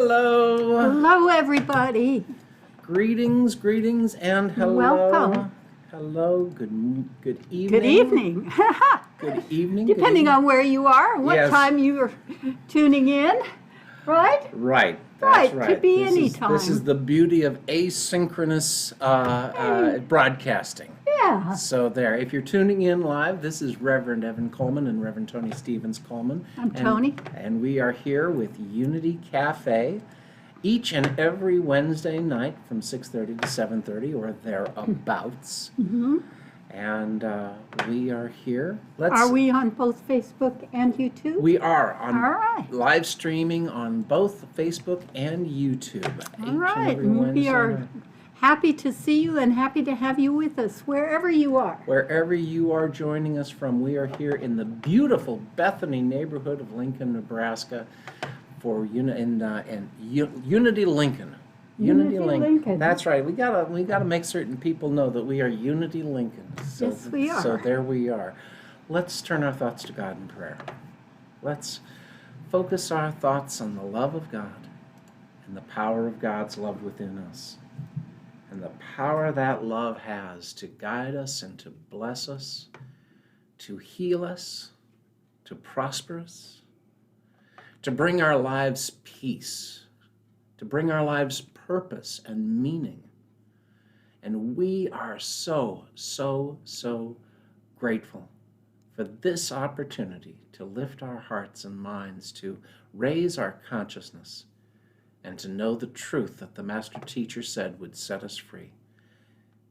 Hello. Hello, everybody. Greetings, and hello. Welcome. Hello. Good evening. Good evening. Good evening. Depending on where you are, and what Yes. time you're tuning in, right? Right. That's right. Could be This any is, time. This is the beauty of asynchronous broadcasting. Yeah. So there, if you're tuning in live, this is Reverend Evan Coleman and Reverend Toni Stevens Coleman. I'm Toni. And we are here with Unity Café each and every Wednesday night from 6:30 to 7:30 or thereabouts. Mm-hmm. And we are here. Are we on both Facebook and YouTube? We are on All right. live streaming on both Facebook and YouTube. All right. We are happy to see you and happy to have you with us wherever you are. Wherever you are joining us from, we are here in the beautiful Bethany neighborhood of Lincoln, Nebraska, for Unity Lincoln. Unity Lincoln. That's right. We gotta make certain people know that we are Unity Lincoln. So, yes, we are. So there we are. Let's turn our thoughts to God in prayer. Let's focus our thoughts on the love of God and the power of God's love within us. And the power that love has to guide us and to bless us, to heal us, to prosper us, to bring our lives peace, to bring our lives purpose and meaning. And we are so grateful for this opportunity to lift our hearts and minds, to raise our consciousness, and to know the truth that the Master Teacher said would set us free.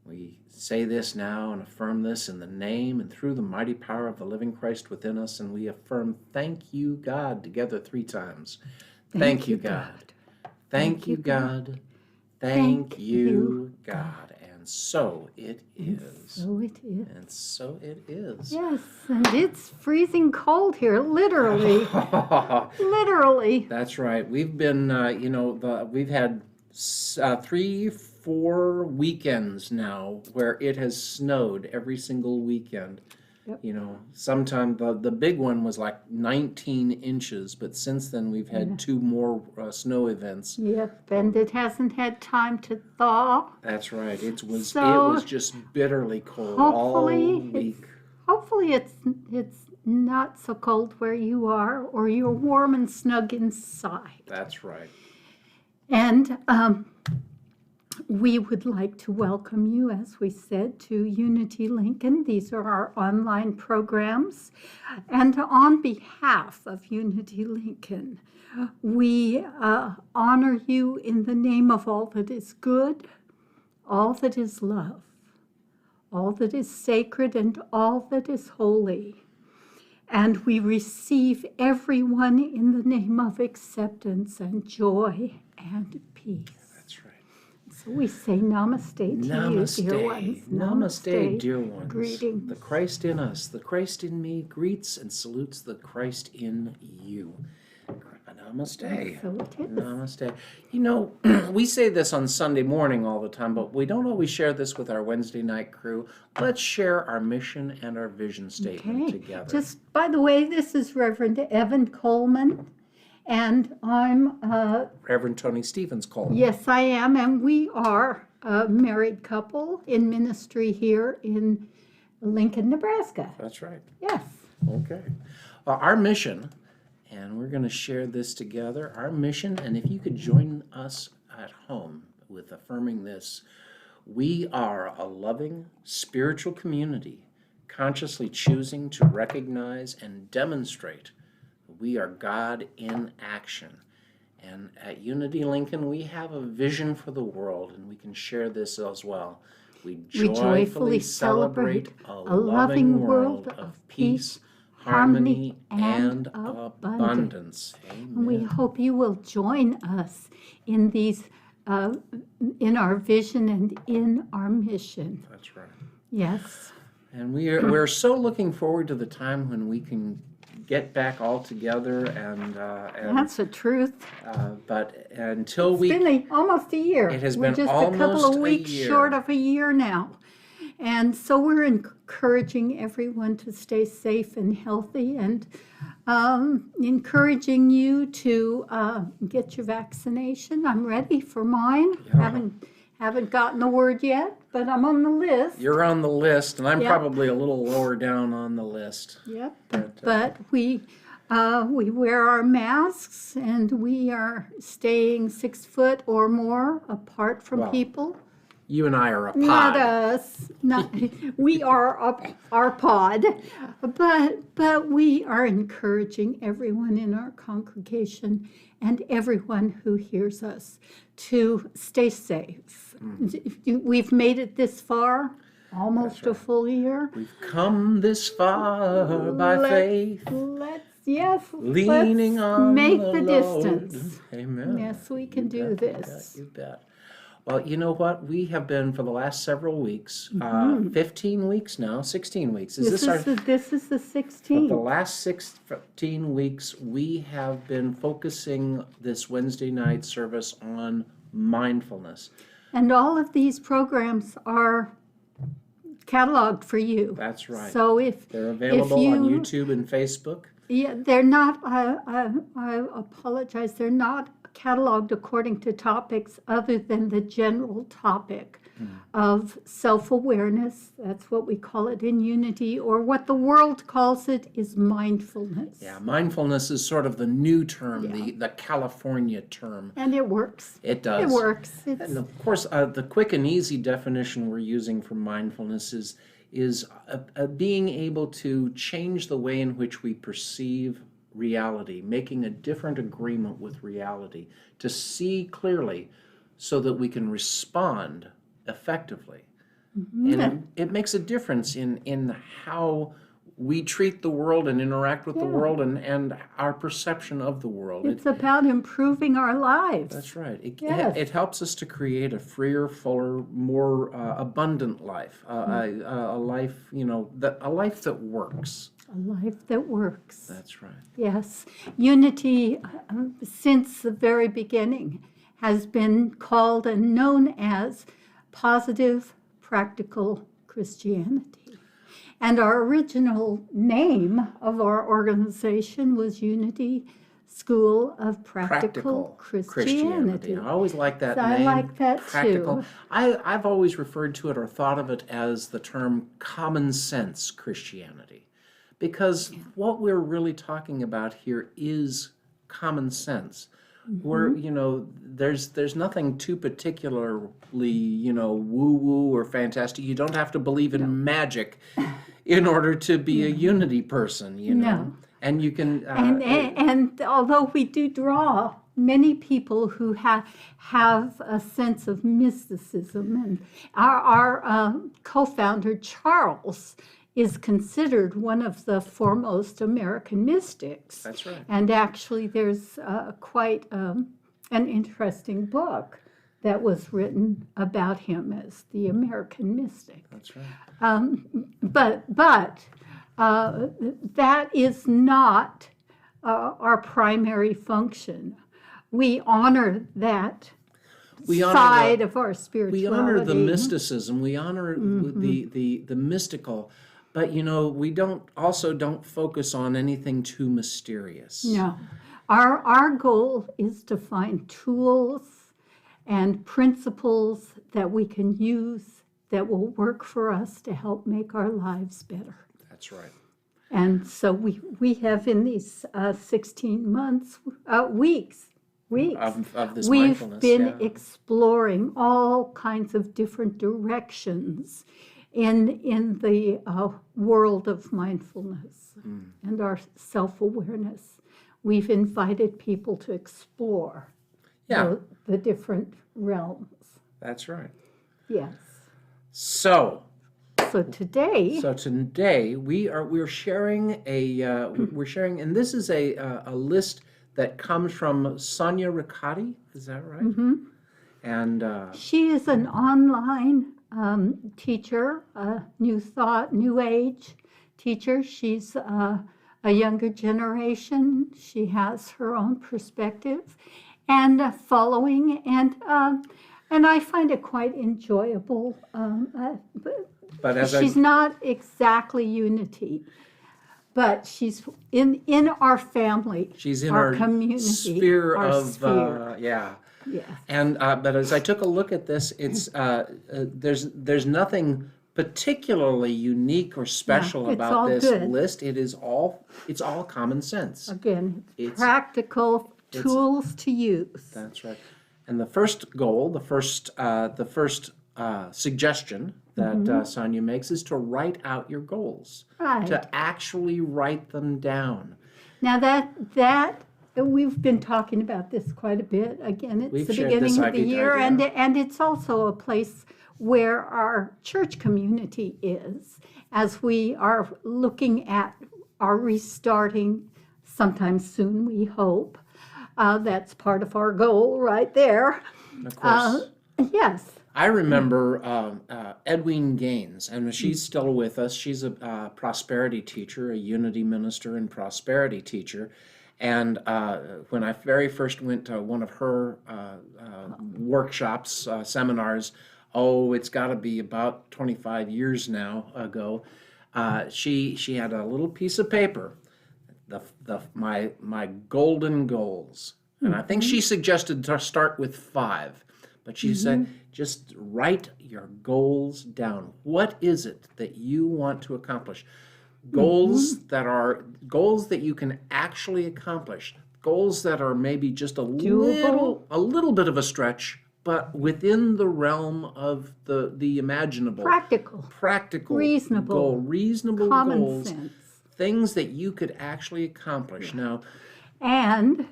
We say this now and affirm this in the name and through the mighty power of the living Christ within us, and we affirm, thank you, God, together 3 times. Thank you, God. Thank you, God. Thank you, God. And so it is. So it is. And so it is. Yes, and it's freezing cold here, literally. Literally. That's right. We've been, we've had 3-4 weekends now where it has snowed every single weekend. Yep. You know, sometime the big one was like 19 inches, but since then we've had 2 more snow events. Yep, and it hasn't had time to thaw. That's right. It was just bitterly cold all week. Hopefully it's not so cold where you are, or you're warm and snug inside. That's right. And we would like to welcome you, as we said, to Unity Lincoln. These are our online programs. And on behalf of Unity Lincoln, we honor you in the name of all that is good, all that is love, all that is sacred, and all that is holy. And we receive everyone in the name of acceptance and joy and peace. That's right. So we say namaste to you, dear ones. Namaste, dear ones. Greetings. The Christ in us, the Christ in me, greets and salutes the Christ in you. Namaste. So it is. Namaste. You know, we say this on Sunday morning all the time, but we don't always share this with our Wednesday night crew. Let's share our mission and our vision statement together. Just by the way, this is Reverend Evan Coleman, and I'm Reverend Toni Stevens Coleman. Yes, I am, and we are a married couple in ministry here in Lincoln, Nebraska. That's right. Yes. Okay. Our mission, and we're going to share this together, our mission, and if you could join us at home with affirming this, we are a loving spiritual community consciously choosing to recognize and demonstrate that we are God in action. And at Unity Lincoln, we have a vision for the world, and we can share this as well. We joyfully celebrate a loving world of peace, harmony, and abundance. Amen. We hope you will join us in these, in our vision and in our mission. That's right. Yes. And we're so looking forward to the time when we can get back all together and that's the truth. But until It's been almost a year. It has We're been just almost a couple of weeks a year. short of a year now. And so we're encouraging everyone to stay safe and healthy. And encouraging you to get your vaccination. I'm ready for mine. Yeah. Haven't gotten the word yet, but I'm on the list. You're on the list, and I'm Yep. probably a little lower down on the list. Yep. But, But we wear our masks, and we are staying 6 foot or more apart from Well, people. you and I are a pod. Not us. Not we are our pod, but we are encouraging everyone in our congregation and everyone who hears us to stay safe. We've made it this far, almost a full year. We've come this far by faith, Let's leaning on make the the Lord. distance. Amen. Yes, we can do You bet, this. You bet. Well, you know what? We have been for the last several weeks, 15 weeks now, 16 weeks. This is the For 16th. the last 16 weeks, we have been focusing this Wednesday night service on mindfulness. And all of these programs are cataloged for you. That's right. So if They're available you- on YouTube and Facebook. yeah, they're not. I apologize. They're not cataloged according to topics other than the general topic of self-awareness. That's what we call it in Unity, or what the world calls it is mindfulness. Yeah, mindfulness is sort of the new term, the California term. And it works. It does. It works. And of course, the quick and easy definition we're using for mindfulness is being able to change the way in which we perceive reality, making a different agreement with reality, to see clearly so that we can respond effectively. And it makes a difference in how we treat the world and interact with the world and our perception of the world. It's about improving our lives. That's right. Yes. It helps us to create a freer, fuller, more abundant life, a life, a life that works. A life that works. That's right. Yes. Unity, since the very beginning, has been called and known as positive, practical Christianity. And our original name of our organization was Unity School of Practical Christianity. I always like that So name. I like that practical. too. I've always referred to it or thought of it as the term common sense Christianity. Because what we're really talking about here is common sense. Where, there's nothing too particularly, woo-woo or fantastic. You don't have to believe in magic in order to be a unity person, No. And you can... And although we do draw many people who have a sense of mysticism, and our co-founder, Charles, is considered one of the foremost American mystics. That's right. And actually, there's quite an interesting book that was written about him as the American mystic. That's right. But that is not our primary function. We honor that side of our spirituality. We honor the mysticism. We honor the mystical. But, we don't focus on anything too mysterious. No. Our goal is to find tools and principles that we can use that will work for us to help make our lives better. That's right. And so we have in these 16 months, weeks, Of this we've mindfulness, been exploring all kinds of different directions in the world of mindfulness and our self-awareness. We've invited people to explore the different realms. That's right. Yes. So today we're sharing and this is a list that comes from Sonia Riccati. Is that right? Mm-hmm. And she is an online teacher, New Thought, New Age teacher. She's a younger generation. She has her own perspective and following, and I find it quite enjoyable. but as she's not exactly Unity, but she's in our family. She's in our our community, sphere our of, sphere. yeah. Yes. And but as I took a look at this, it's there's nothing particularly unique or special it's all about this good. list. It's all common sense. Again, It's- practical tools to use. That's right. And the first goal, the first suggestion that Sonia makes is to write out your goals. Right. To actually write them down. Now that we've been talking about this quite a bit. Again, it's We've the shared beginning this of the year, idea. and it's also a place where our church community is, as we are looking at our restarting sometime soon, we hope. That's part of our goal right there. Of course. Yes. I remember Edwina Gaines, and she's still with us. She's a prosperity teacher, a unity minister and prosperity teacher. And when I very first went to one of her workshops, seminars, it's got to be about 25 years now ago, she had a little piece of paper, my golden goals. And I think she suggested to start with 5. But she said, just write your goals down. What is it that you want to accomplish? Goals that you can actually accomplish. Goals that are maybe just a little bit of a stretch, but within the realm of the imaginable. Practical. Reasonable. Reasonable common goals. sense. Things that you could actually accomplish. Now, And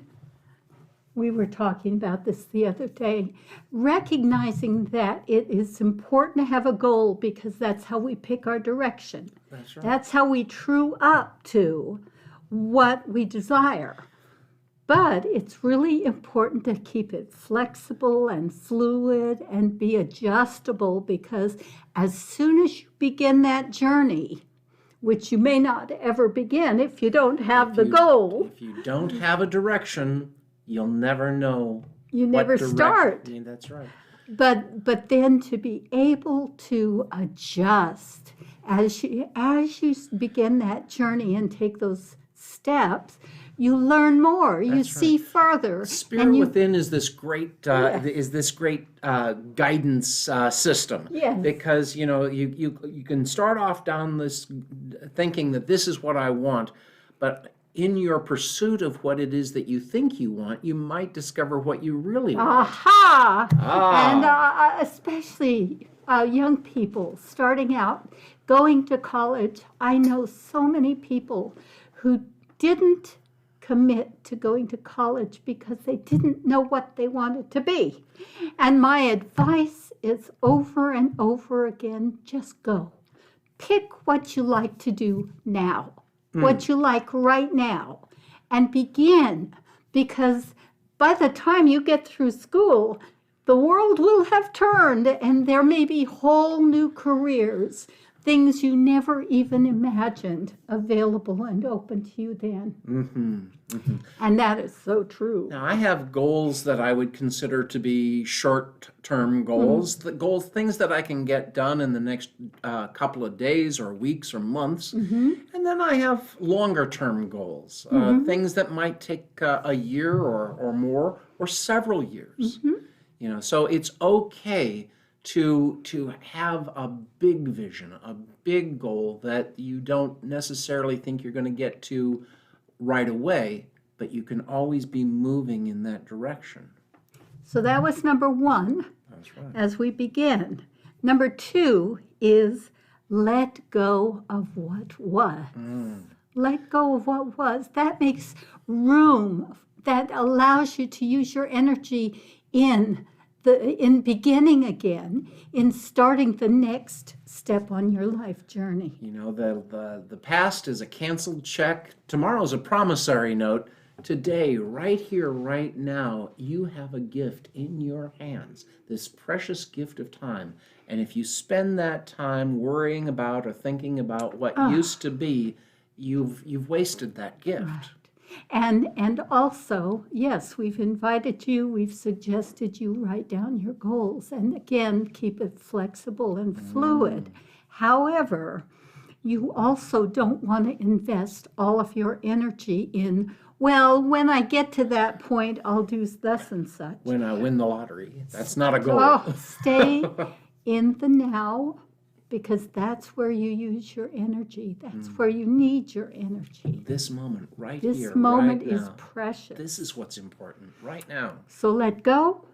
we were talking about this the other day, recognizing that it is important to have a goal because that's how we pick our direction. that's right. That's how we true up to what we desire. But it's really important to keep it flexible and fluid and be adjustable, because as soon as you begin that journey, which you may not ever begin if you don't have the goal. If you don't have a direction, you'll never know. You never start. I mean, that's right. But then to be able to adjust as you begin that journey and take those steps, you learn more. You see further. Spirit within is this great guidance system. Yes. Because you can start off down this thinking that this is what I want, but in your pursuit of what it is that you think you want, you might discover what you really want. Aha! And especially young people starting out, going to college. I know so many people who didn't commit to going to college because they didn't know what they wanted to be. And my advice is over and over again, just go. Pick what you like to do now, what you like right now, and begin, because by the time you get through school, the world will have turned and there may be whole new careers, things you never even imagined available and open to you then. And that is so true. Now, I have goals that I would consider to be short-term goals, things that I can get done in the next couple of days or weeks or months. And then I have longer-term goals, things that might take a year or more, or several years. So it's okay to have a big vision, a big goal that you don't necessarily think you're going to get to right away, but you can always be moving in that direction. So that was number 1. That's right. As we begin. Number 2 is let go of what was. Let go of what was. That makes room. That allows you to use your energy in beginning again, in starting the next step on your life journey. The past is a canceled check. Tomorrow's a promissory note. Today, right here, right now, you have a gift in your hands, this precious gift of time. And if you spend that time worrying about or thinking about what used to be, you've wasted that gift. Right. And also, yes, we've invited you, we've suggested you write down your goals, and again, keep it flexible and fluid. However, you also don't want to invest all of your energy in, well, when I get to that point, I'll do thus and such. When I win the lottery, that's not a goal. Oh, stay in the now, because that's where you use your energy. That's where you need your energy. This moment, right This here, moment right is now. precious. This is what's important right now. So let go,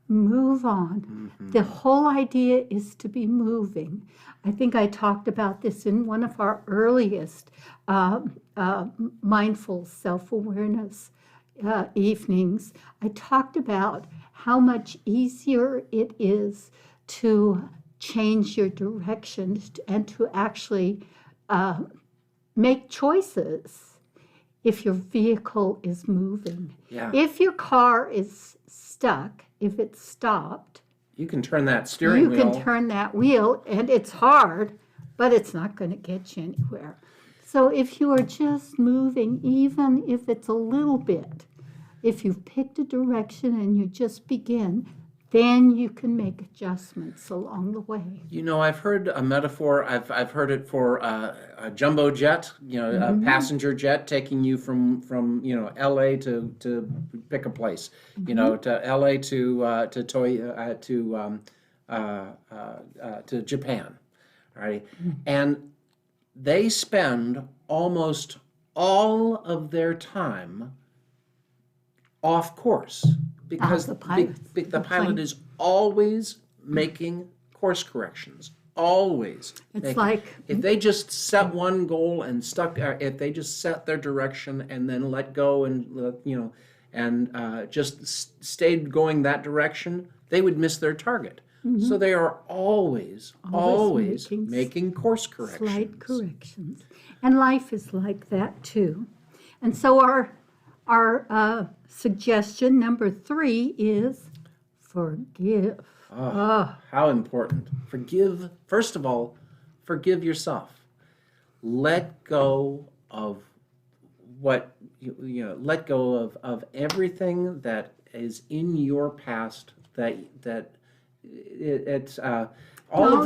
move on. The whole idea is to be moving. I think I talked about this in one of our earliest mindful self-awareness evenings. I talked about how much easier it is to change your direction and to actually make choices if your vehicle is moving. Yeah. If your car is stuck, if it's stopped, You can turn that steering you wheel. can turn that wheel, and it's hard, but it's not going to get you anywhere. So if you are just moving, even if it's a little bit, if you've picked a direction and you just begin, then you can make adjustments along the way. You know, I've heard a metaphor. I've heard it for a jumbo jet. You know, a passenger jet taking you from L.A. to pick a place. You know, to L.A. to Japan, right? And they spend almost all of their time off course because the pilots. the The pilot plane. is always making course corrections. Always. It's like if they just set one goal and if they just set their direction and then let go and just stayed going that direction, they would miss their target. So they are always making course corrections. slight corrections. And life is like that too. And so our suggestion number 3 is forgive. How important. Forgive, first of all, forgive yourself. Let go of let go of everything that is in your past Don't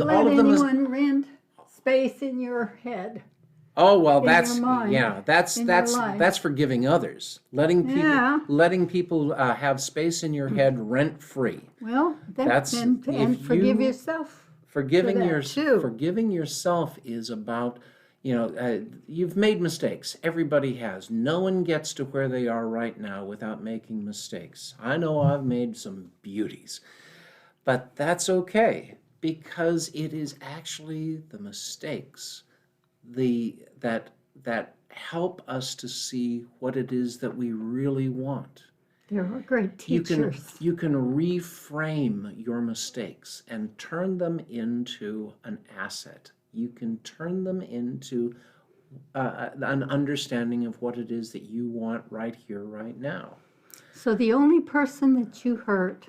let anyone rent space in your head. Oh well, in that's your mind, that's in your life. that's forgiving others. Letting people have space in your head rent free. Well, That's- and if forgive you- yourself. Forgiving that too. forgiving yourself is about you've made mistakes. Everybody has. No one gets to where they are right now without making mistakes. I know I've made some beauties, but that's okay because it is actually the mistakes that help us to see what it is that we really want. They're great teachers. You can reframe your mistakes and turn them into an asset. You can turn them into an understanding of what it is that you want right here, right now. So the only person that you hurt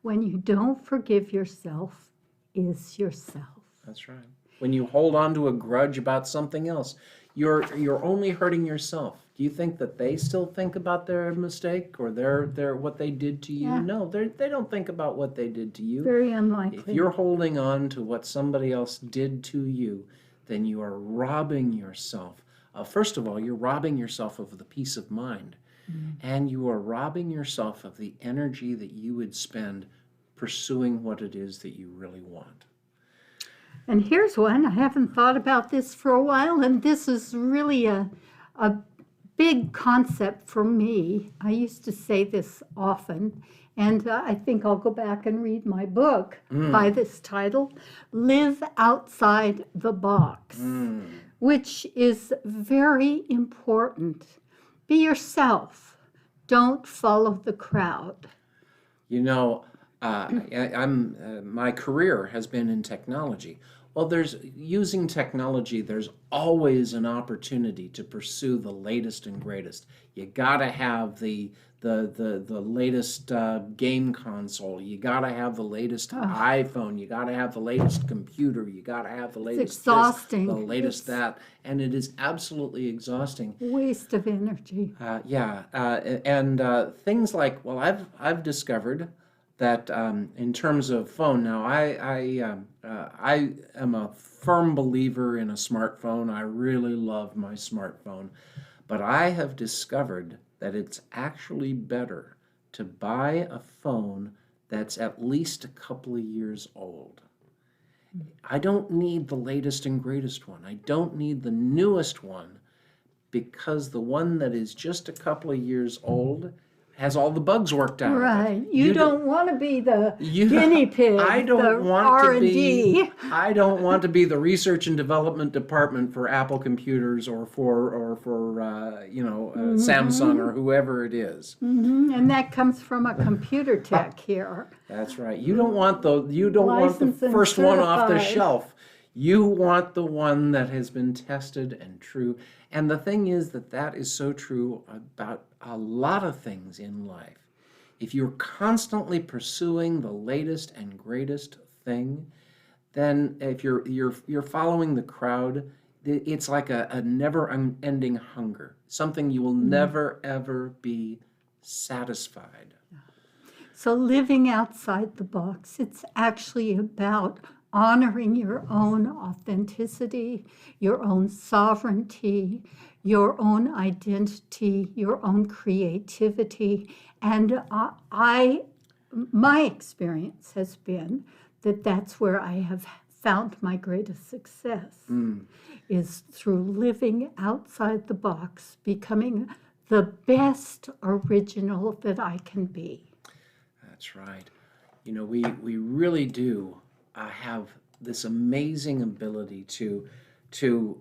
when you don't forgive yourself is yourself. That's right. When you hold on to a grudge about something else, you're only hurting yourself. Do you think that they still think about their mistake or their what they did to you? Yeah. No, they don't think about what they did to you. Very If unlikely. you're holding on to what somebody else did to you, then you are robbing yourself. First of all, you're robbing yourself of the peace of mind, and you are robbing yourself of the energy that you would spend pursuing what it is that you really want. And here's one. I haven't thought about this for a while, and this is really a big concept for me. I used to say this often, and I think I'll go back and read my book by this title, Live Outside the Box, which is very important. Be yourself. Don't follow the crowd. You know, my career has been in technology. Well, using technology, there's always an opportunity to pursue the latest and greatest. You gotta have the latest game console. You gotta have the latest iPhone. You gotta have the latest computer. You gotta have the latest exhausting. this, the latest that, and it is absolutely exhausting. Waste of energy. And things like, well, I've discovered that in terms of phone, now I am a firm believer in a smartphone. I really love my smartphone, but I have discovered that it's actually better to buy a phone that's at least a couple of years old. I don't need the latest and greatest one. I don't need the newest one, because the one that is just a couple of years old has all the bugs worked out of it. Right. You don't want to be the You- guinea pig, I don't the want R&D. to be. I don't want to be the research and development department for Apple computers or for Samsung or whoever it is. And that comes from a computer tech here. That's right. You don't want Licensed the and first one off the certified. shelf. You want the one that has been tested and true. And the thing is that is so true about a lot of things in life. If you're constantly pursuing the latest and greatest thing, then if you're following the crowd, it's like a never-ending hunger, something you will never ever be satisfied. So living outside the box, it's actually about honoring your own authenticity, your own sovereignty, your own identity, your own creativity. And my experience has been that that's where I have found my greatest success, is through living outside the box, becoming the best original that I can be. That's right. You know, we really do have this amazing ability to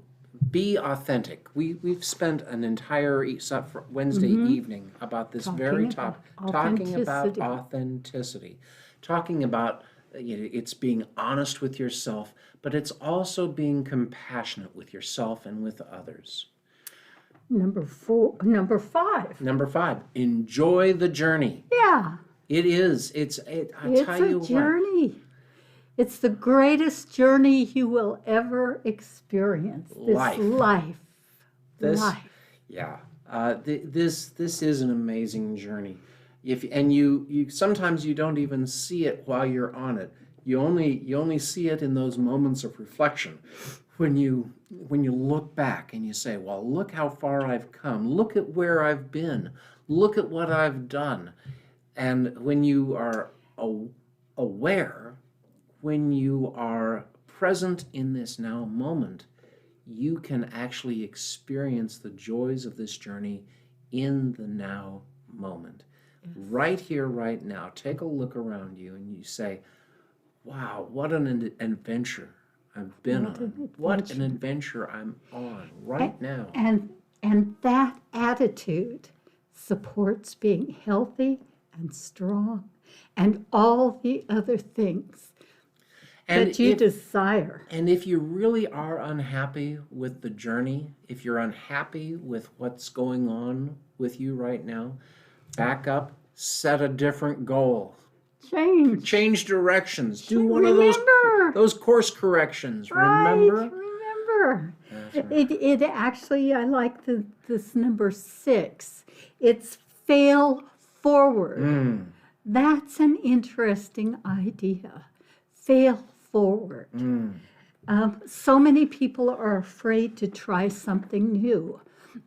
be authentic. We've spent an entire Wednesday evening about this very topic, talking about authenticity, talking about it's being honest with yourself, but it's also being compassionate with yourself and with others. Number 5. Number 5, enjoy the journey. Yeah. It is. It's a journey. It's the greatest journey you will ever experience. This life. Yeah. This is an amazing journey. You sometimes you don't even see it while you're on it. You only see it in those moments of reflection, when you look back and you say, well, look how far I've come. Look at where I've been. Look at what I've done. And when you are aware, when you are present in this now moment, you can actually experience the joys of this journey in the now moment. Right here, right now. Take a look around you and you say, wow, what an adventure I've been on. What an adventure I'm on right now. And that attitude supports being healthy and strong and all the other things that you desire. And if you really are unhappy with the journey, if you're unhappy with what's going on with you right now, back up, set a different goal. Change directions. Do one of those course corrections. Remember? That's right. It actually, I like this number 6. It's fail forward. That's an interesting idea. Fail forward. So many people are afraid to try something new,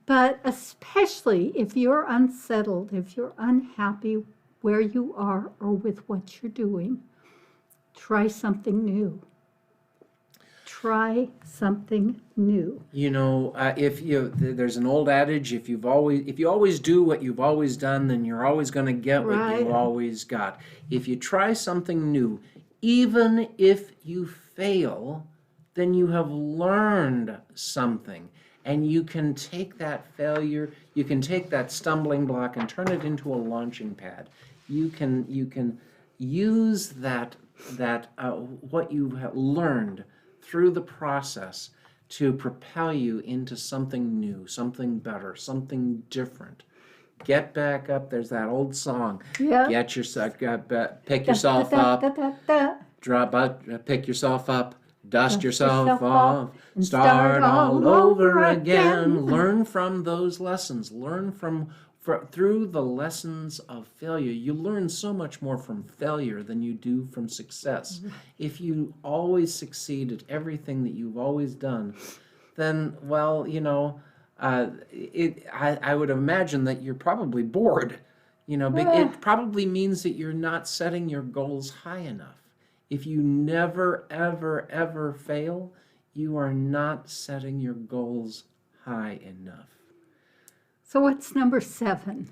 but especially if you're unsettled, if you're unhappy where you are or with what you're doing, try something new. Try something new. You know, there's an old adage: if you always do what you've always done, then you're always going to get what you always got. If you try something new, even if you fail, then you have learned something, and you can take that failure, you can take that stumbling block and turn it into a launching pad. You can use that what you have learned through the process to propel you into something new, something better, something different. Get back up. There's that old song. Yeah. Pick yourself up. Pick yourself up. Dust yourself off. Start all over again. Learn from those lessons. Learn from through the lessons of failure, you learn so much more from failure than you do from success. If you always succeed at everything that you've always done, then, well, I would imagine that you're probably bored. It probably means that you're not setting your goals high enough. If you never, ever, ever fail, you are not setting your goals high enough. So what's number 7?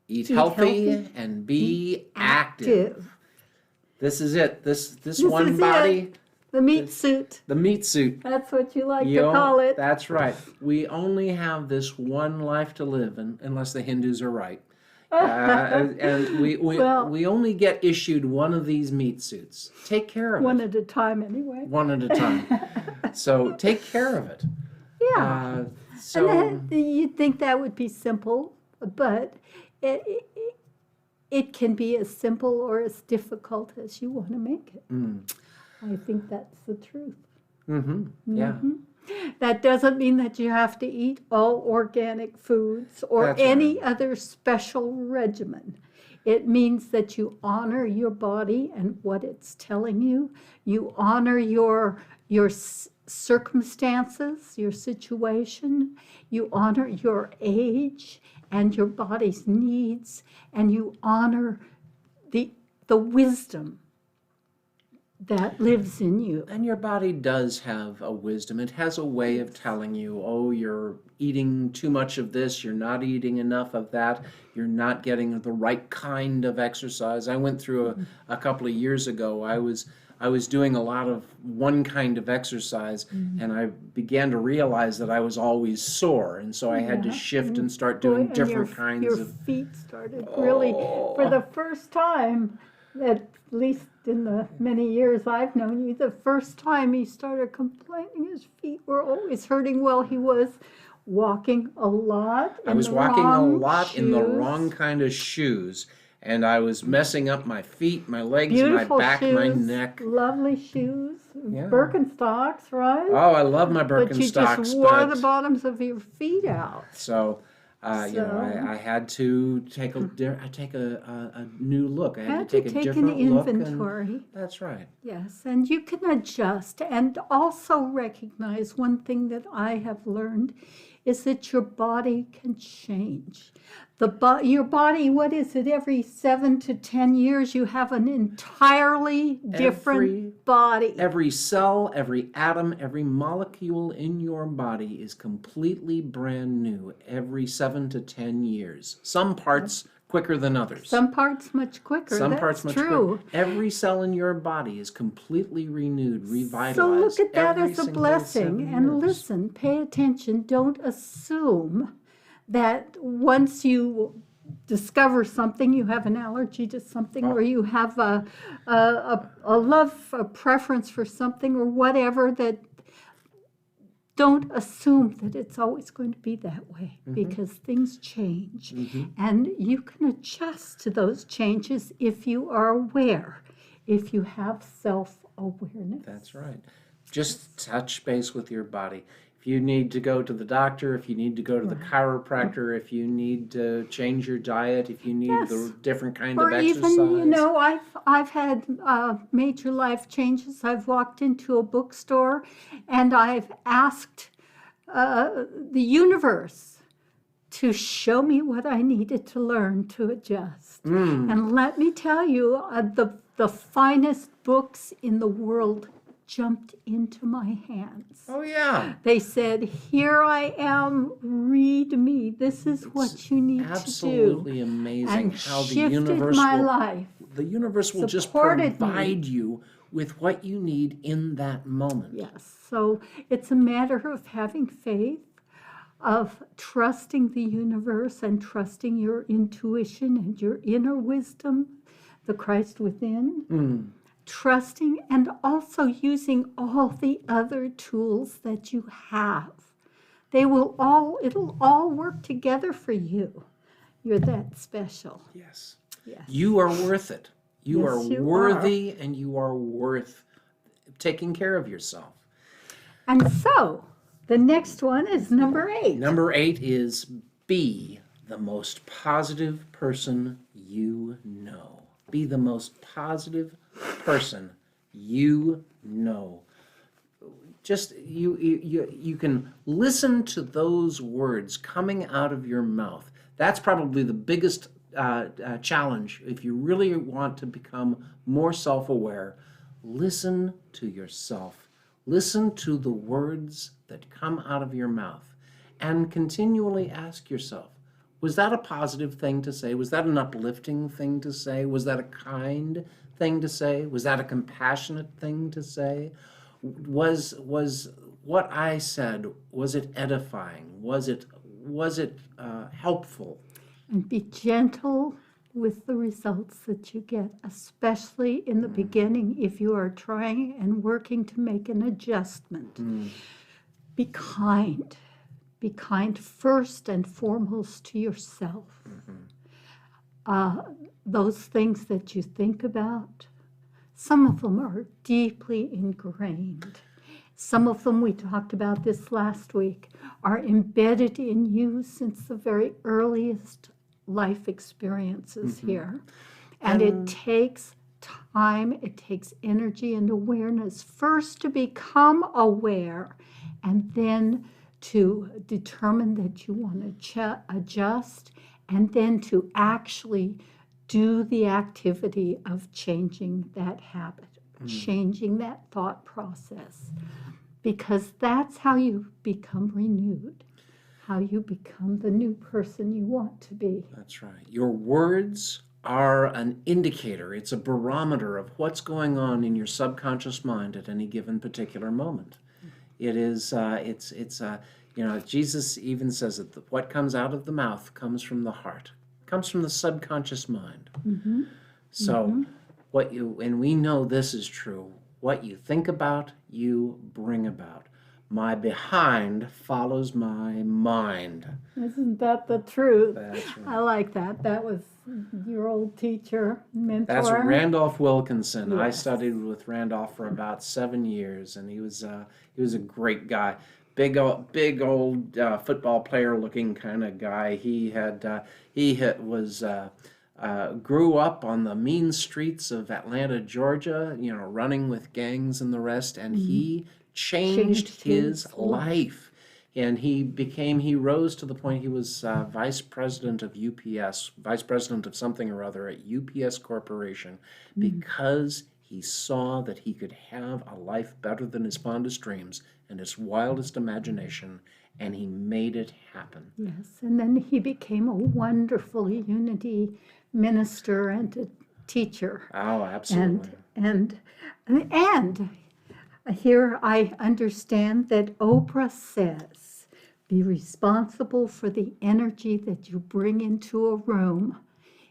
Eat healthy and be active. This is it. This one body. It. The meat suit. The meat suit. That's what you like to call it. That's right. We only have this one life to live, unless the Hindus are right. And we only get issued one of these meat suits. Take care of it. One at a time, anyway. One at a time. So take care of it. Yeah. And you'd think that would be simple, but it can be as simple or as difficult as you want to make it. I think that's the truth. Yeah. That doesn't mean that you have to eat all organic foods or any other special regimen. It means that you honor your body and what it's telling you. You honor your circumstances, your situation. You honor your age and your body's needs, and you honor the wisdom that lives in you. And your body does have a wisdom. It has a way of telling you, oh, you're eating too much of this, you're not eating enough of that, you're not getting the right kind of exercise. I went through a couple of years ago, I was doing a lot of one kind of exercise, and I began to realize that I was always sore, and so I had to shift and start doing different kinds of... Your feet started really, for the first time, at least in the many years I've known you, the first time he started complaining his feet were always hurting. Well, he was walking a lot. I was walking a lot in the wrong kind of shoes, and I was messing up my feet, my legs, Beautiful my back, shoes, my neck. Lovely shoes, Yeah. Birkenstocks, right? Oh, I love my Birkenstocks. But you just wore the bottoms of your feet out. So, I had to take a new look. I had to take a different look. An inventory. That's right. Yes, and you can adjust and also recognize one thing that I have learned is that your body can change. Your body, what is it, every 7 to 10 years you have an entirely different body. Every cell, every atom, every molecule in your body is completely brand new every 7 to 10 years. Some parts quicker than others. Some parts much quicker. Some That's parts much true. quicker. Every cell in your body is completely renewed, revitalized. So look at that as a blessing. 7 And years. listen, pay attention. Don't assume that once you discover something, you have an allergy to something, or you have a love, a preference for something, or whatever, that don't assume that it's always going to be that way, because things change. And you can adjust to those changes if you are aware, if you have self-awareness. That's right. Just touch base with your body. If you need to go to the doctor, if you need to go to the chiropractor, if you need to change your diet, if you need the different kind of exercise. Or even, I've had major life changes. I've walked into a bookstore and I've asked the universe to show me what I needed to learn to adjust. And let me tell you, the finest books in the world jumped into my hands. Oh, yeah. They said, here I am, read me. This is what you need to do. Absolutely amazing and how the shifted universe my life. The universe will just provide you with what you need in that moment. Yes. So it's a matter of having faith, of trusting the universe and trusting your intuition and your inner wisdom, the Christ within. Trusting and also using all the other tools that you have. It'll all work together for you. You're that special. Yes. Yes. You are worth it. You Yes, are you worthy, and you are worth taking care of yourself. And so, the next one is number 8. Number 8 is be the most positive person you know. Be the most positive person you know. Just you can listen to those words coming out of your mouth. That's probably the biggest challenge. If you really want to become more self-aware, listen to yourself. Listen to the words that come out of your mouth, and continually ask yourself, was that a positive thing to say? Was that an uplifting thing to say? Was that a kind thing to say? Was that a compassionate thing to say? Was what I said, was it edifying? Was it helpful? And be gentle with the results that you get, especially in the beginning if you are trying and working to make an adjustment. Be kind. Be kind first and foremost to yourself. Those things that you think about, some of them are deeply ingrained. Some of them, we talked about this last week, are embedded in you since the very earliest life experiences here. And it takes time, it takes energy and awareness first to become aware, and then to determine that you want to adjust, and then to actually do the activity of changing that habit, changing that thought process, because that's how you become renewed, how you become the new person you want to be. That's right. Your words are an indicator. It's a barometer of what's going on in your subconscious mind at any given particular moment. It is, Jesus even says that what comes out of the mouth comes from the heart, comes from the subconscious mind. So and we know this is true, what you think about, you bring about. My behind follows my mind. Isn't that the truth? That's right. I like that. That was your old teacher, mentor. That's Randolph Wilkinson. Yes. I studied with Randolph for about 7 years, and he was a great guy. Big old football player looking kind of guy. Grew up on the mean streets of Atlanta, Georgia, running with gangs and the rest, and he changed his life. And he rose to the point he was vice president of UPS, vice president of something or other at UPS Corporation, because he saw that he could have a life better than his fondest dreams and his wildest imagination, and he made it happen. Yes, and then he became a wonderful unity minister and a teacher. Oh, absolutely. And here I understand that Oprah says, be responsible for the energy that you bring into a room.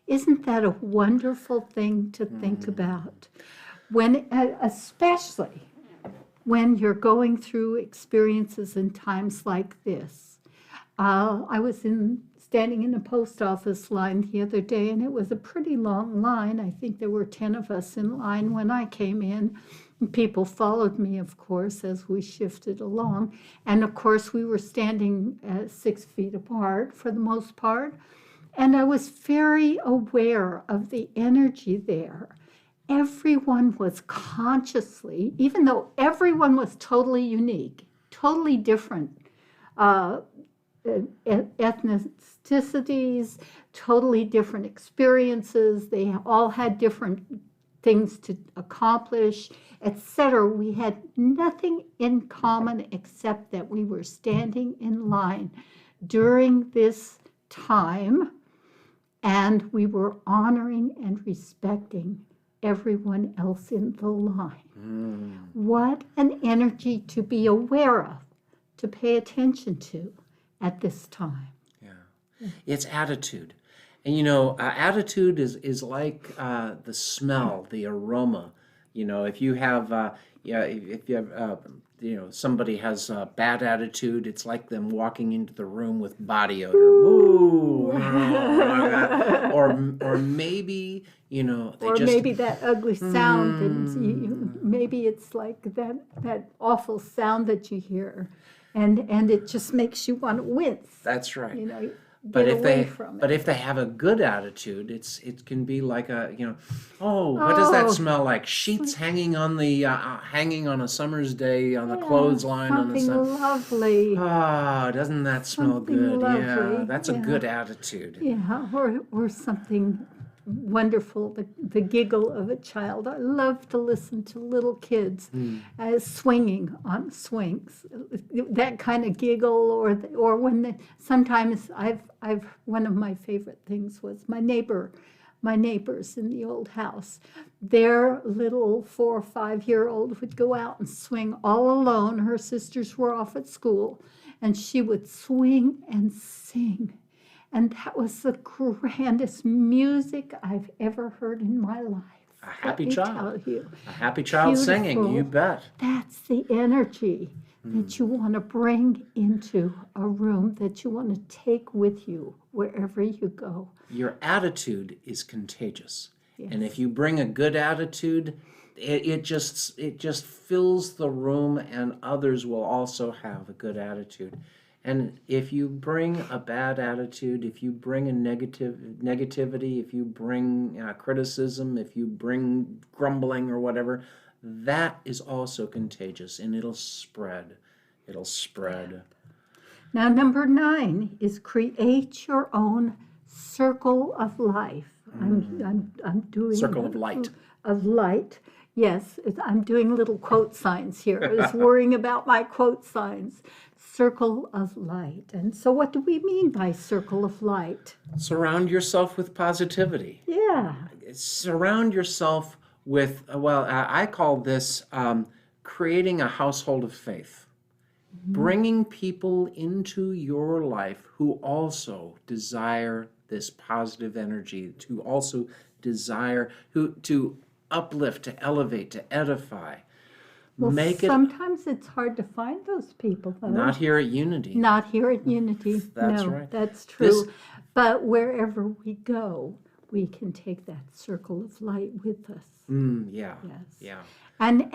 Isn't that a wonderful thing to think about? Especially when you're going through experiences and times like this. I was standing in a post office line the other day, and it was a pretty long line. I think there were 10 of us in line when I came in. And people followed me, of course, as we shifted along. And of course, we were standing 6 feet apart for the most part. And I was very aware of the energy there. Everyone was consciously, even though everyone was totally unique, totally different ethnicities, totally different experiences. They all had different things to accomplish, etc. We had nothing in common except that we were standing in line during this time, and we were honoring and respecting everyone else in the line. What an energy to be aware of, to pay attention to at this time. Yeah. It's attitude. And attitude is like the smell, the aroma. If you have somebody has a bad attitude, it's like them walking into the room with body odor. Ooh, or maybe maybe that ugly sound, and maybe it's like that awful sound that you hear, and it just makes you want to wince. That's right. But get if away they from but it. if they have a good attitude, it can be like a, oh, what does that Oh, smell like? Sheets hanging on the hanging on a summer's day on the yeah, clothesline on the something sun. lovely. Ah, doesn't that smell Something good? Yeah, lovely. that's a Yeah. good attitude. Yeah, or something wonderful, the giggle of a child. I love to listen to little kids swinging on swings. That kind of giggle, or when sometimes I've one of my favorite things was my neighbors in the old house. Their little 4 or 5 year old would go out and swing all alone. Her sisters were off at school, and she would swing and sing. And that was the grandest music I've ever heard in my life. A Let happy me child. tell you. A happy child singing, you Beautiful. bet. That's the energy that you want to bring into a room, that you want to take with you wherever you go. Your attitude is contagious. And Yes. if you bring a good attitude, it just fills the room, and others will also have a good attitude. And if you bring a bad attitude, if you bring a negativity, if you bring criticism, if you bring grumbling or whatever, that is also contagious, and it'll spread. It'll spread. Now, number 9 is create your own circle of life. I'm doing Circle of light. Of light. Yes, I'm doing little quote signs here. I was worrying about my quote signs. Circle of light. And so, what do we mean by circle of light? Surround yourself with positivity. Yeah. Surround yourself with, I call this creating a household of faith. Bringing people into your life who also desire this positive energy, to also desire to uplift, to elevate, to edify. Well, Make it sometimes it's hard to find those people, though. not here at Unity. Not here at Unity. That's no, right. That's true. But wherever we go, we can take that circle of light with us. Yeah. Yes. Yeah. And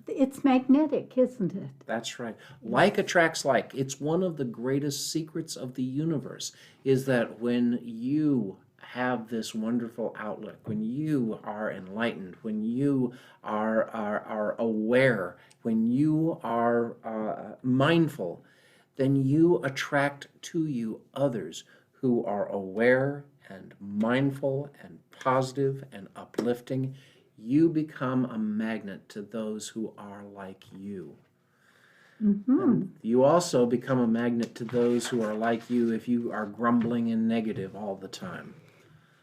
it's magnetic, isn't it? That's right. Like attracts like. It's one of the greatest secrets of the universe, is that when you have this wonderful outlook, when you are enlightened, when you are aware, when you are mindful, then you attract to you others who are aware and mindful and positive and uplifting. You become a magnet to those who are like you. And you also become a magnet to those who are like you if you are grumbling and negative all the time.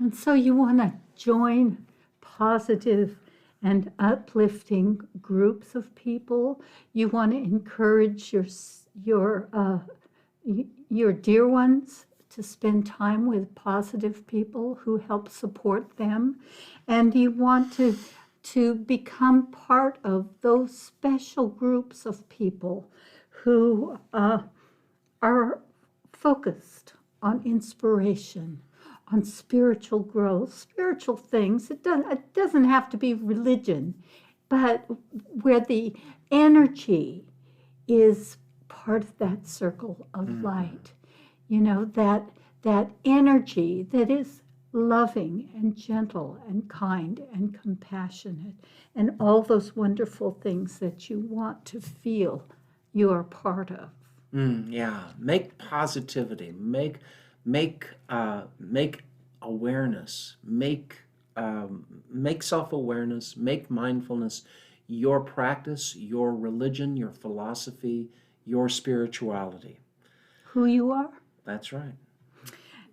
And so you want to join positive and uplifting groups of people. You want to encourage your dear ones to spend time with positive people who help support them. And you want to become part of those special groups of people who are focused on inspiration, on spiritual growth, spiritual things. It doesn't have to be religion, but where the energy is part of that circle of light. You know, that energy that is loving and gentle and kind and compassionate, and all those wonderful things that you want to feel you are part of. Yeah. Make positivity. Make awareness. Make self-awareness. Make mindfulness your practice, your religion, your philosophy, your spirituality. Who you are. That's right.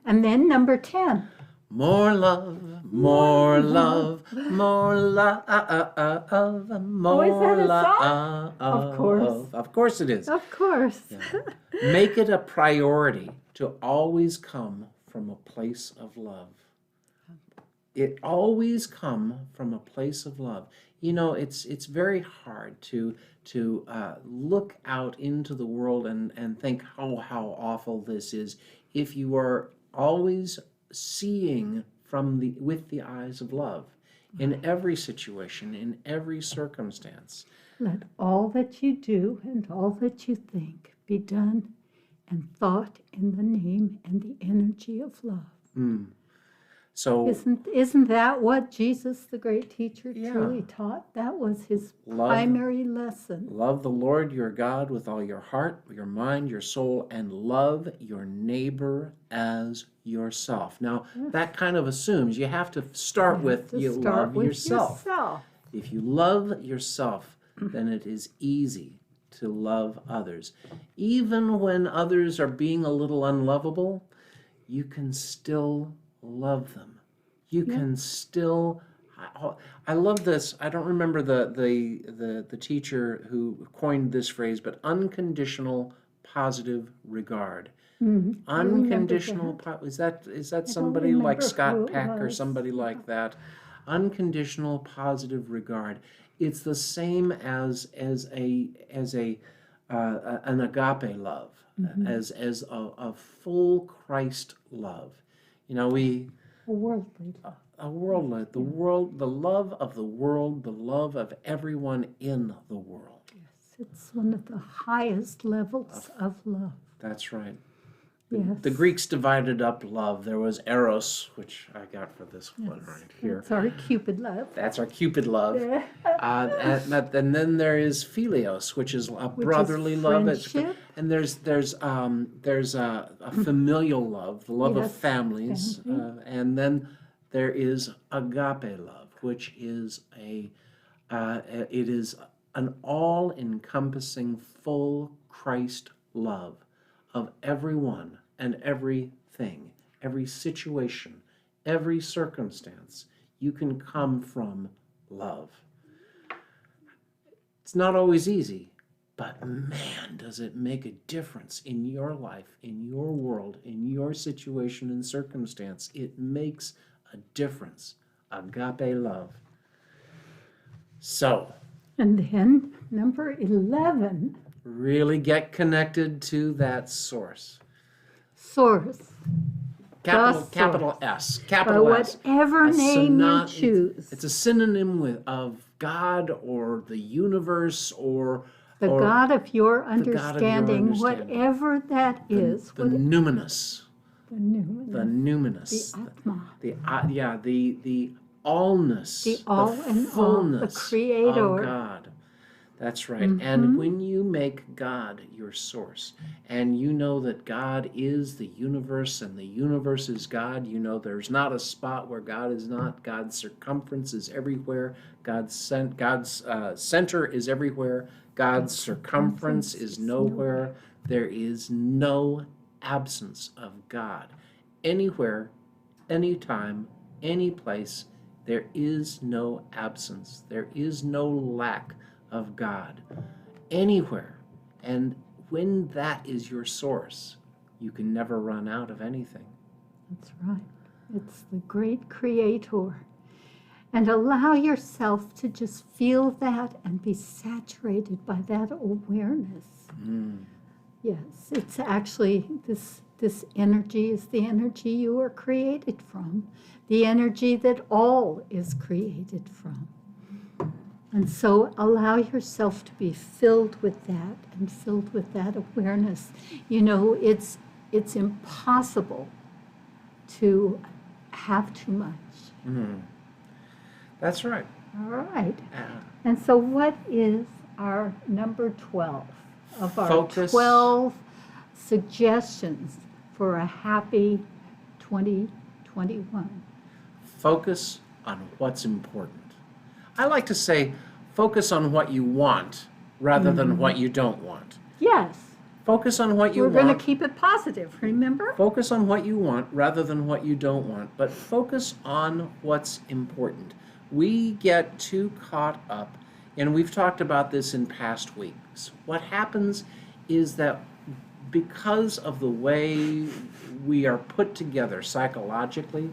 And then number 10. More love, more love, more love, more is that a love. song? Of course. Of course it is. Of course. Make it a priority to always come from a place of love. It always come from a place of love. You know, it's very hard to look out into the world and think, oh, how awful this is, if you are always seeing with the eyes of love in every situation, in every circumstance. Let all that you do and all that you think be done and thought in the name and the energy of love. So Isn't that what Jesus, the great teacher, Yeah. truly taught? That was his Love- primary lesson. love the Lord your God with all your heart, your mind, your soul, and love your neighbor as yourself. Now, that kind of assumes you have to start with To you start love with yourself. yourself. If you love yourself, then it is easy to love others. Even when others are being a little unlovable, you can still love them. You can still. I love this. I don't remember the teacher who coined this phrase, but unconditional positive regard. Unconditional is that somebody like remember who Scott it Peck or was. somebody like that? Unconditional positive regard. It's the same as an agape love, as a full Christ love. You know, A worldly love. the love of the world, the love of everyone in the world. Yes, it's one of the highest levels of love. That's right. Yes. The Greeks divided up love. There was eros, which I got for this one right here. It's our Cupid love. That's our Cupid love. And then there is philios, which is a brotherly love. friendship. And there's a familial love, the love of Yes, families, and then there is agape love, which is it is an all-encompassing, full Christ love of everyone and everything, every situation, every circumstance. You can come from love. It's not always easy, but man, does it make a difference in your life, in your world, in your situation and circumstance. It makes a difference. Agape love. So, And then number 11, really get connected to that source. source. Capital S. By Capital S. whatever name you It's choose. a synonym of God or the universe or The or God of your God of your understanding, understanding. whatever that is. the numinous. The numinous. The numinous. The Atma. The allness. The all and all, the fullness creator. of God. That's right. And when you make God your source, and you know that God is the universe and the universe is God, you know there's not a spot where God is not. God's circumference is everywhere. God's center is everywhere. God's circumference is nowhere. There is no absence of God. Anywhere, anytime, any place, there is no absence. There is no lack of God anywhere. And when that is your source, you can never run out of anything. That's right. It's the great creator. And allow yourself to just feel that and be saturated by that awareness. Yes, it's actually this energy is the energy you are created from, the energy that all is created from. And so allow yourself to be filled with that and filled with that awareness. You know, it's impossible to have too much. That's right. All right. And so what is our number 12 of our Focus. 12 suggestions for a happy 2021? Focus on what's important. I like to say, focus on what you want rather than what you don't want. Yes. Focus on what you We're want. going to keep it positive, remember? Focus on what you want rather than what you don't want, but focus on what's important. We get too caught up, and we've talked about this in past weeks. What happens is that because of the way we are put together psychologically,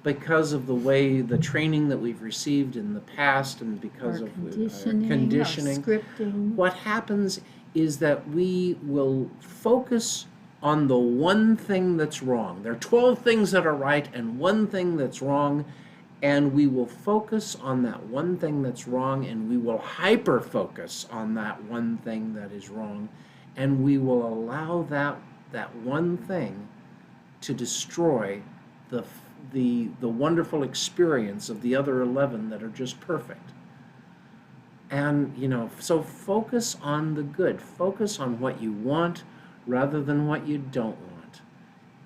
because of the way the training that we've received in the past and because Our of conditioning, our scripting. what happens is that we will focus on the one thing that's wrong. There are 12 things that are right and one thing that's wrong, and we will focus on that one thing that's wrong, and we will hyper-focus on that one thing that is wrong, and we will allow that that one thing to destroy the wonderful experience of the other 11 that are just perfect. And, so focus on the good. Focus on what you want rather than what you don't want.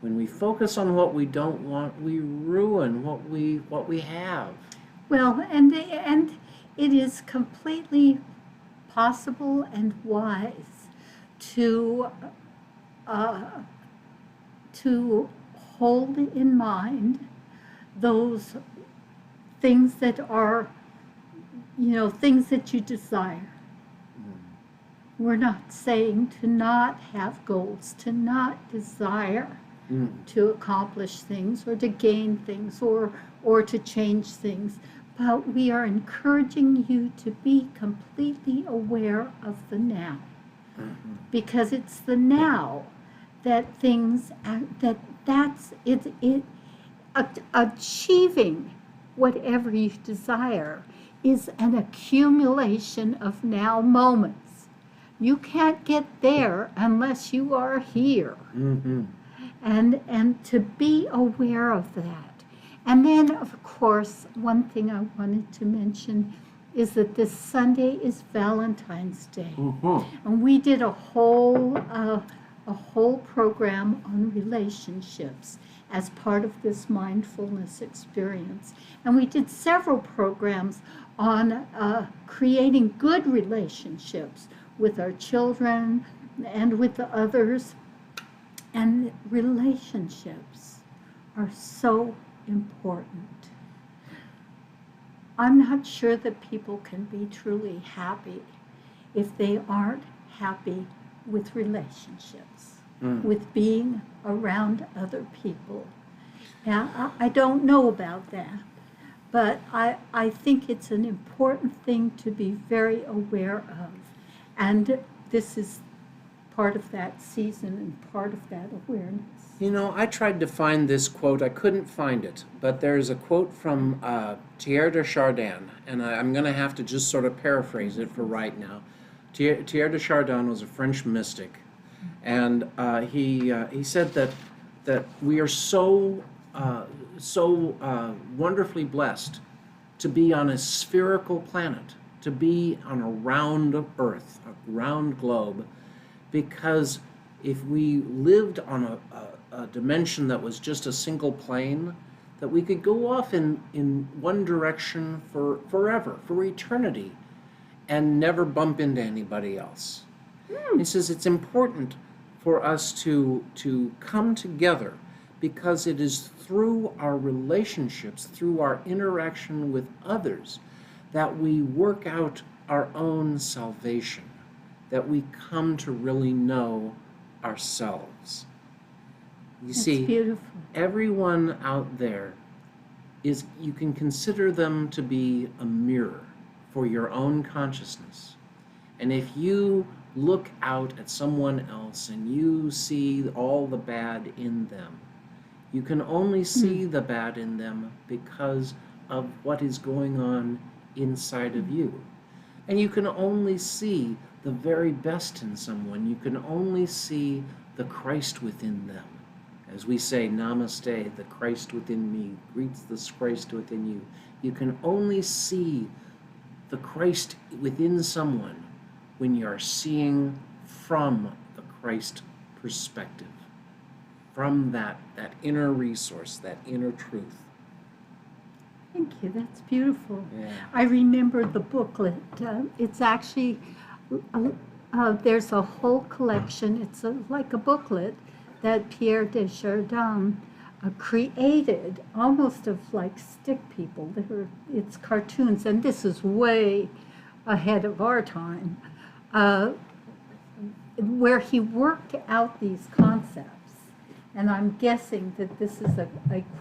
When we focus on what we don't want, we ruin what we have. Well, and it is completely possible and wise to hold in mind those things that are, things that you desire. We're not saying to not have goals, to not desire to accomplish things or to gain things or to change things. But we are encouraging you to be completely aware of the now. Because it's the now that things, that's it. Achieving whatever you desire is an accumulation of now moments. You can't get there unless you are here. And to be aware of that. And then, of course, one thing I wanted to mention is that this Sunday is Valentine's Day. And we did a whole program on relationships as part of this mindfulness experience. And we did several programs on creating good relationships with our children and with the others. And relationships are so important. I'm not sure that people can be truly happy if they aren't happy with relationships, with being around other people. Now, I don't know about that, but I think it's an important thing to be very aware of. And this is part of that season and part of that awareness. I tried to find this quote. I couldn't find it, but there's a quote from Tierra de Chardin, and I'm going to have to just sort of paraphrase it for right now. Tierra de Chardin was a French mystic, and he said that we are so wonderfully blessed to be on a spherical planet, to be on a round Earth, a round globe, because if we lived on a dimension that was just a single plane, that we could go off in one direction for forever, for eternity, and never bump into anybody else. He says it's important for us to come together because it is through our relationships, through our interaction with others, that we work out our own salvation, that we come to really know ourselves. You see, beautiful. Everyone out there you can consider them to be a mirror for your own consciousness. And if you look out at someone else and you see all the bad in them, you can only see the bad in them because of what is going on inside of you. And you can only see the very best in someone. You can only see the Christ within them. As we say, Namaste, the Christ within me greets the Christ within you. You can only see the Christ within someone when you are seeing from the Christ perspective, from that inner resource, that inner truth. Thank you. That's beautiful. Yeah. I remember the booklet. It's actually, there's a whole collection. It's like a booklet that Pierre Desjardins created, almost of like stick people. It's cartoons, and this is way ahead of our time, where he worked out these concepts. And I'm guessing that this is a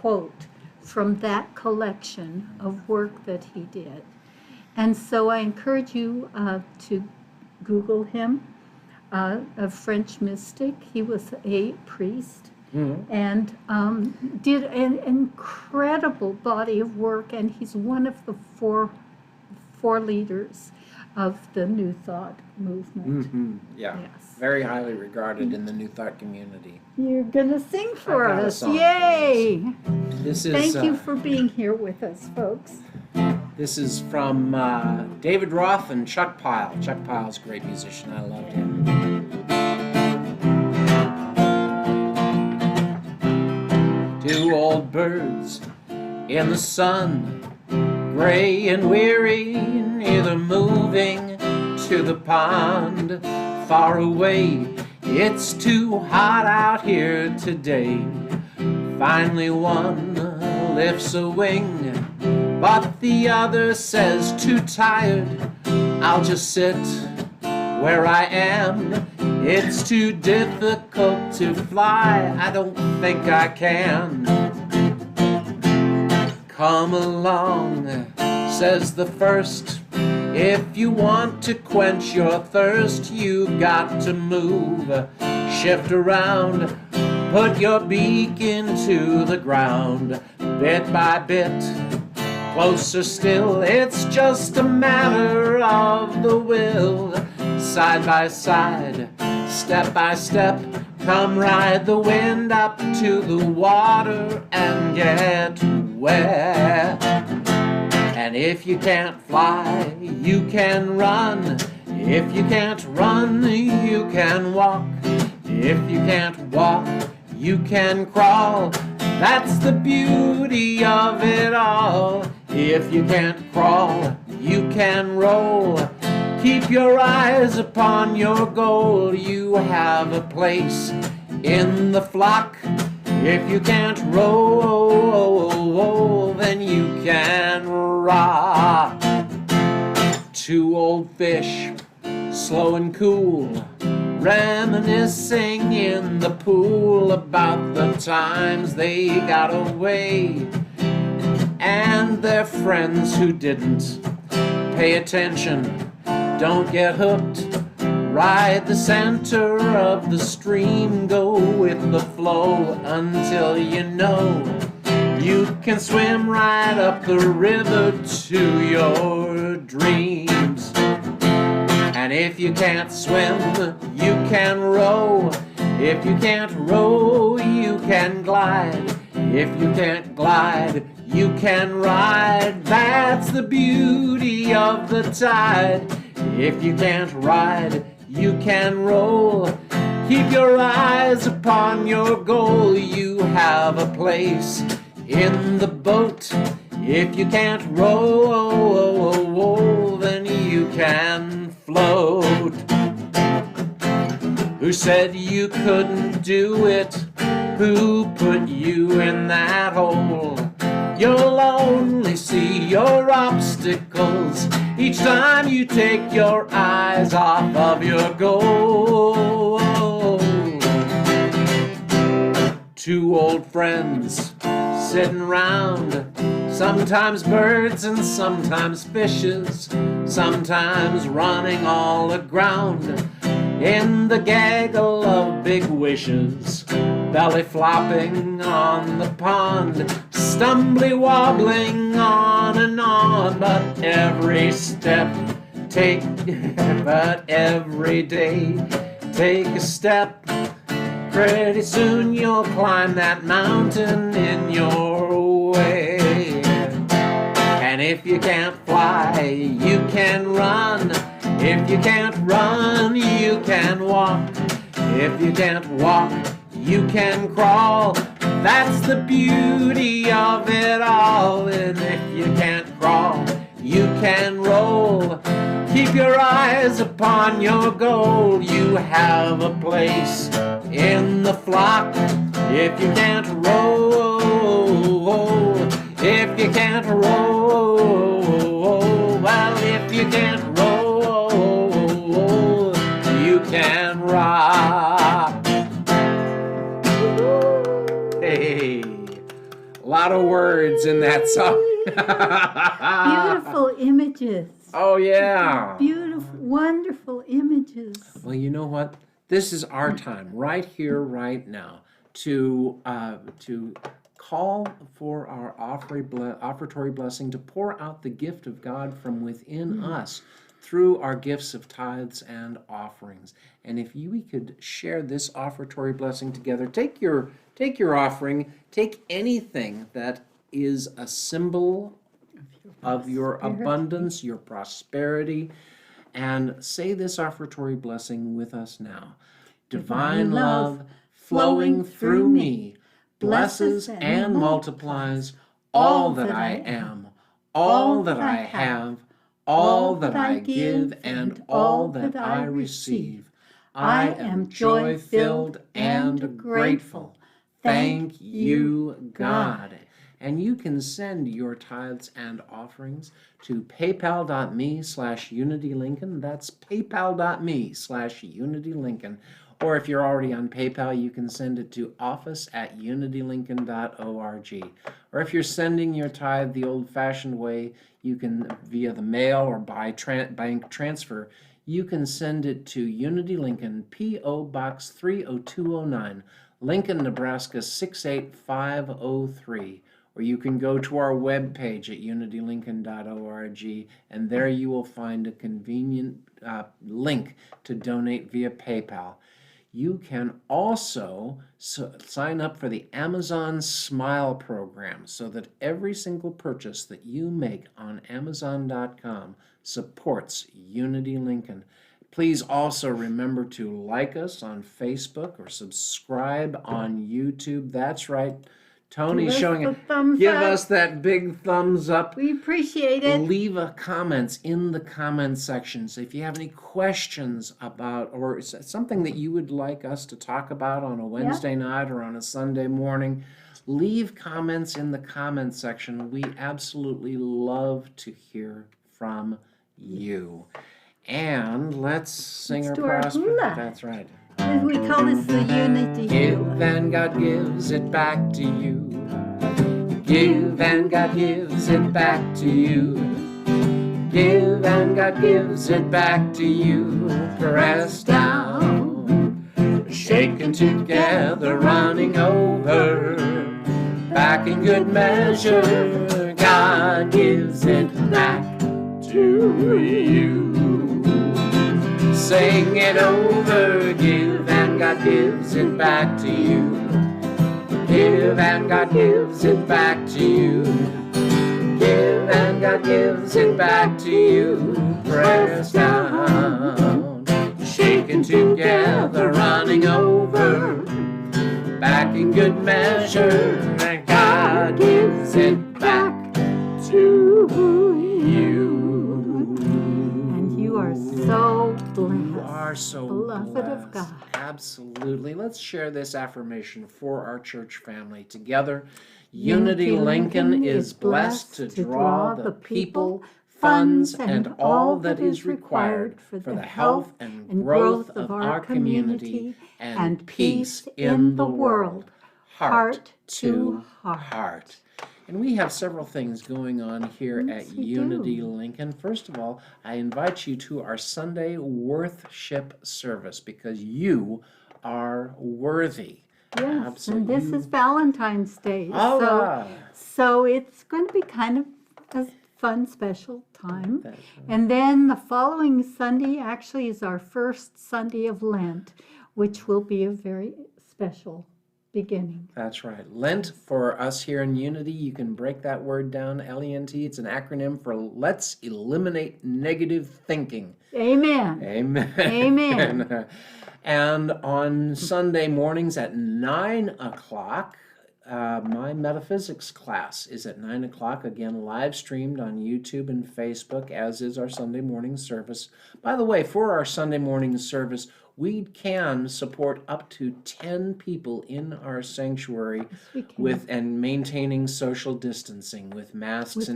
quote from that collection of work that he did. And so I encourage you to Google him, a French mystic. He was a priest and did an incredible body of work, and he's one of the four leaders of the New Thought movement. Yeah. Yes. Very highly regarded in the New Thought community. You're going to sing for got a us. song for Yay! This is Thank you for being here with us, folks. This is from David Roth and Chuck Pyle. Chuck Pyle's a great musician. I loved him. Two old birds in the sun, gray and weary, neither moving to the pond. Far away, it's too hot out here today. Finally one lifts a wing, but the other says, too tired, I'll just sit where I am. It's too difficult to fly, I don't think I can. Come along, says the first. If you want to quench your thirst, you got to move, shift around, put your beak into the ground, bit by bit, closer still. It's just a matter of the will. Side by side, step by step, come ride the wind up to the water and get wet. And if you can't fly, you can run. If you can't run, you can walk. If you can't walk, you can crawl. That's the beauty of it all. If you can't crawl, you can roll. Keep your eyes upon your goal. You have a place in the flock. If you can't roll, then you can rock. Two old fish, slow and cool, reminiscing in the pool about the times they got away and their friends who didn't pay attention. Don't get hooked, ride the center of the stream, go with the flow until you know you can swim right up the river to your dreams. And if you can't swim, you can row. If you can't row, you can glide. If you can't glide, you can ride. That's the beauty of the tide. If you can't ride, you can roll. Keep your eyes upon your goal. You have a place in the boat. If you can't row, then you can float. Who said you couldn't do it? Who put you in that hole? You'll only see your obstacles each time you take your eyes off of your goal. Two old friends sitting round, sometimes birds and sometimes fishes, sometimes running all aground in the gaggle of big wishes, belly flopping on the pond, stumbly wobbling on and on. But every step take, but every day take a step. Pretty soon you'll climb that mountain in your way. And if you can't fly, you can run. If you can't run, you can walk. If you can't walk, you can crawl. That's the beauty of it all. And if you can't crawl, you can roll. Keep your eyes upon your goal. You have a place in the flock. If you can't roll, if you can't roll, well, if you can't roll, you can rock. Hey, a lot of words in that song. Beautiful images. Oh, yeah. Beautiful, wonderful images. Well, you know what? This is our time, right here, right now, to call for our offertory blessing, to pour out the gift of God from within us through our gifts of tithes and offerings. And if we could share this offertory blessing together, take your offering, take anything that is a symbol of your abundance, your prosperity, and say this offertory blessing with us now. Divine love flowing through me blesses and multiplies all that I am, all that I have, all that I give, and all that I receive. I am joy-filled and grateful. Thank you, God. And you can send your tithes and offerings to paypal.me/UnityLincoln. That's paypal.me/UnityLincoln. Or if you're already on PayPal, you can send it to office@unitylincoln.org. Or if you're sending your tithe the old-fashioned way, you can, via the mail or by bank transfer, you can send it to Unity Lincoln, P.O. Box 30209, Lincoln, Nebraska 68503. Or you can go to our webpage at unitylincoln.org, and there you will find a convenient link to donate via PayPal. You can also sign up for the Amazon Smile program so that every single purchase that you make on Amazon.com supports Unity Lincoln. Please also remember to like us on Facebook or subscribe on YouTube. That's right. Tony's showing it. Give us that big thumbs up. We appreciate it. Leave comments in the comment sections. If you have any questions about or something that you would like us to talk about on a Wednesday night or on a Sunday morning, leave comments in the comment section. We absolutely love to hear from you. And let's sing our prosperity. That's right. We call this the Unity Give and God gives it back to you. Give and God gives it back to you. Give and God gives it back to you. Pressed down, shaken together, running over, back in good measure. God gives it back to you. Sing it over, give and God gives it back to you. Give and God gives it back to you. Give and God gives it back to you. Pressed down, shaken together, running over, back in good measure, and God gives it back to you. You are so blessed. You are so beloved blessed. Of God. Absolutely. Let's share this affirmation for our church family together. Unity Lincoln is blessed to draw the people, funds, and all that is required for the health and growth of our community and peace in the world, heart to heart. And we have several things going on here at Unity Lincoln. First of all, I invite you to our Sunday worship service because you are worthy. Yes, Absolutely. And this is Valentine's Day. Oh, so it's going to be kind of a fun, special time. That's right. And then the following Sunday actually is our first Sunday of Lent, which will be a very special beginning. That's right. Lent for us here in Unity, you can break that word down, L-E-N-T. It's an acronym for Let's Eliminate Negative Thinking. Amen. Amen. Amen. And on Sunday mornings at 9 o'clock, my metaphysics class is at 9 o'clock, again live streamed on YouTube and Facebook, as is our Sunday morning service. By the way, for our Sunday morning service, we can support up to 10 people in our sanctuary with and maintaining social distancing with masks.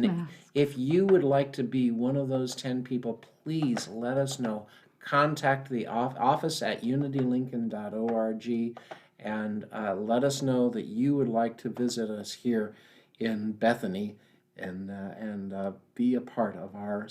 If you would like to be one of those 10 people, please let us know. Contact the office at unitylincoln.org and let us know that you would like to visit us here in Bethany and be a part of our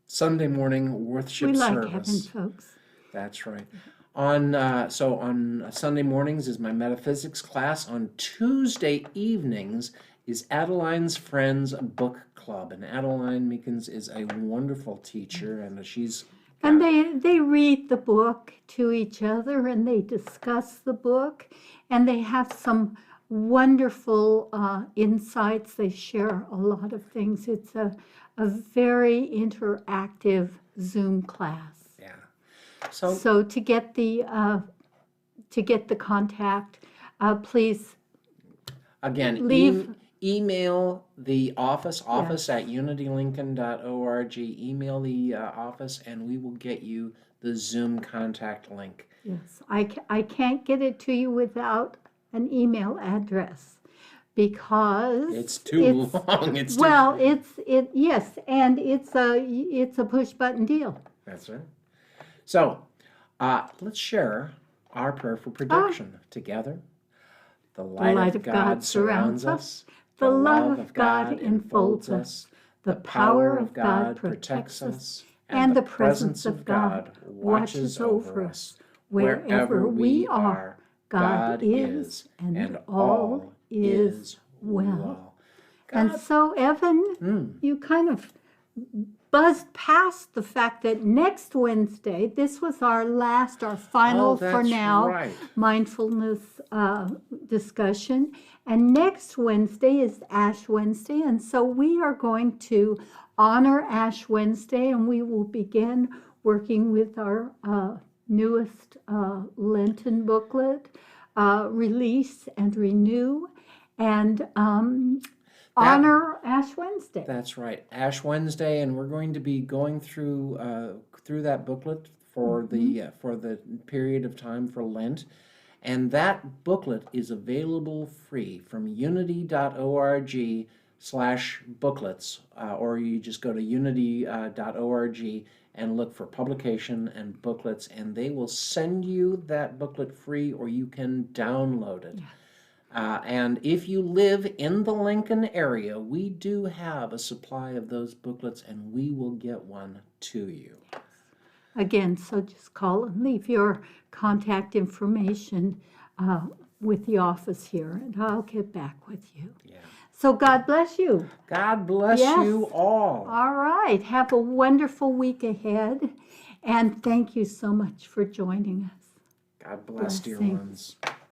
Sunday morning worship service. We like having folks. That's right. On Sunday mornings is my metaphysics class. On Tuesday evenings is Adeline's Friends Book Club. And Adeline Meekins is a wonderful teacher, and she's And they read the book to each other, and they discuss the book, and they have some wonderful insights. They share a lot of things. It's a very interactive Zoom class. yeah. So to get the contact, please Again, leave. email the office Yes. at unitylincoln.org. Email the office, and we will get you the Zoom contact link. Yes, I can't get it to you without an email address because It's too long. It's too. well, yes, and it's a push button deal. That's right. So, let's share our prayer for protection together. The light of God surrounds us. The love of God enfolds us. The power of God protects us. And the presence of God watches over us. Wherever we are, God is, and all is well. And so, Evan, you kind of buzzed past the fact that next Wednesday, this was our final for that's now, right. mindfulness discussion. And next Wednesday is Ash Wednesday. And so we are going to honor Ash Wednesday, and we will begin working with our newest Lenten booklet, Release and Renew, and honor Ash Wednesday. That's right, Ash Wednesday, and we're going to be going through that booklet for the period of time for Lent, and that booklet is available free from unity.org/booklets, or you just go to unity.org and look for publication and booklets, and they will send you that booklet free, or you can download it. And if you live in the Lincoln area, we do have a supply of those booklets, and we will get one to you. Again, so just call and leave your contact information with the office here, and I'll get back with you. Yeah. So God bless you. God bless Yes. you all. All right. Have a wonderful week ahead, and thank you so much for joining us. God bless, dear Blessings. ones.